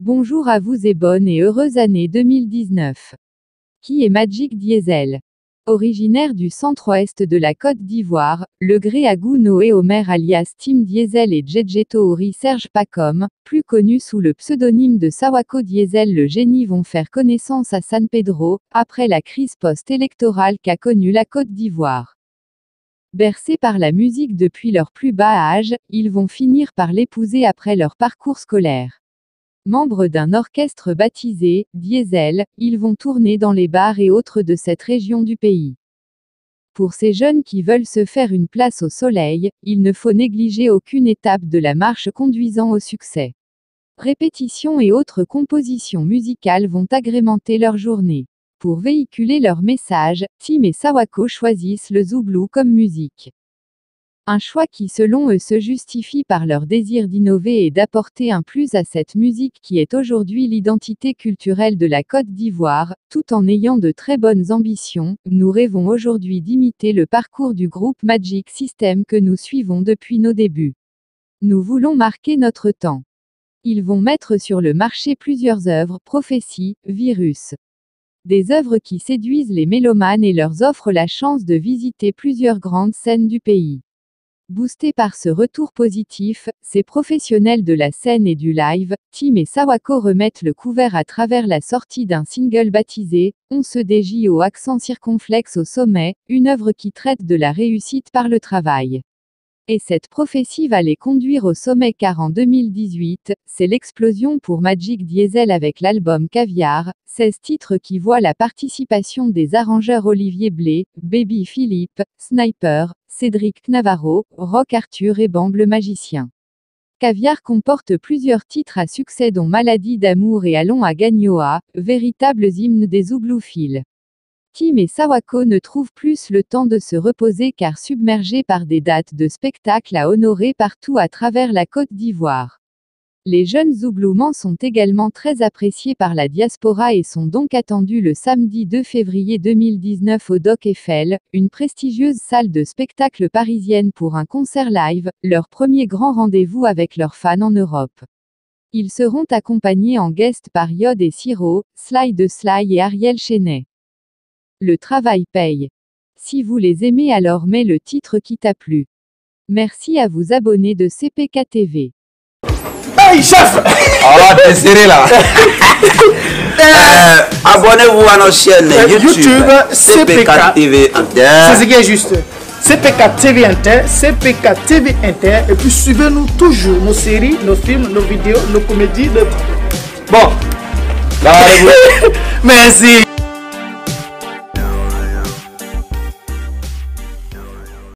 Bonjour à vous et bonne et heureuse année 2019. Qui est Magic Diesel? Originaire du centre-ouest de la Côte d'Ivoire, le gré à goût Noé Omer alias Tim Diesel et Djedjeto Ori Serge Pacom, plus connu sous le pseudonyme de Sawako Diesel, le génie vont faire connaissance à San Pedro, après la crise post-électorale qu'a connue la Côte d'Ivoire. Bercés par la musique depuis leur plus bas âge, ils vont finir par l'épouser après leur parcours scolaire. Membres d'un orchestre baptisé Diesel, ils vont tourner dans les bars et autres de cette région du pays. Pour ces jeunes qui veulent se faire une place au soleil, il ne faut négliger aucune étape de la marche conduisant au succès. Répétitions et autres compositions musicales vont agrémenter leur journée. Pour véhiculer leur message, Tim et Sawako choisissent le zouglou comme musique. Un choix qui selon eux se justifie par leur désir d'innover et d'apporter un plus à cette musique qui est aujourd'hui l'identité culturelle de la Côte d'Ivoire, tout en ayant de très bonnes ambitions. Nous rêvons aujourd'hui d'imiter le parcours du groupe Magic System que nous suivons depuis nos débuts. Nous voulons marquer notre temps. Ils vont mettre sur le marché plusieurs œuvres, Prophétie, Virus. Des œuvres qui séduisent les mélomanes et leur offrent la chance de visiter plusieurs grandes scènes du pays. Boostés par ce retour positif, ces professionnels de la scène et du live, Tim et Sawako remettent le couvert à travers la sortie d'un single baptisé « On se dégie au accent circonflexe au sommet », une œuvre qui traite de la réussite par le travail. Et cette prophétie va les conduire au sommet car en 2018, c'est l'explosion pour Magic Diesel avec l'album Caviar, 16 titres qui voient la participation des arrangeurs Olivier Blé, Baby Philippe, Sniper, Cédric Navarro, Rock Arthur et Bamble le Magicien. Caviar comporte plusieurs titres à succès dont Maladie d'amour et Allons à Gagnoa, véritables hymnes des zouglouphiles. Tim et Sawako ne trouvent plus le temps de se reposer car submergés par des dates de spectacles à honorer partout à travers la Côte d'Ivoire. Les jeunes zougloumans sont également très appréciés par la diaspora et sont donc attendus le samedi 2 février 2019 au Doc Eiffel, une prestigieuse salle de spectacle parisienne pour un concert live, leur premier grand rendez-vous avec leurs fans en Europe. Ils seront accompagnés en guest par Yod et Siro, Sly de Sly et Ariel Chenet. Le travail paye. Si vous les aimez alors mets le titre qui t'a plu. Merci à vous abonner de CPK TV. Hey chef! Oh, t'es serré là. Abonnez-vous à notre chaîne YouTube CPK TV Inter. C'est ce qui est juste. CPK TV Inter, CPK TV Inter. Et puis suivez-nous toujours nos séries, nos films, nos vidéos, nos comédies. Bon. Merci.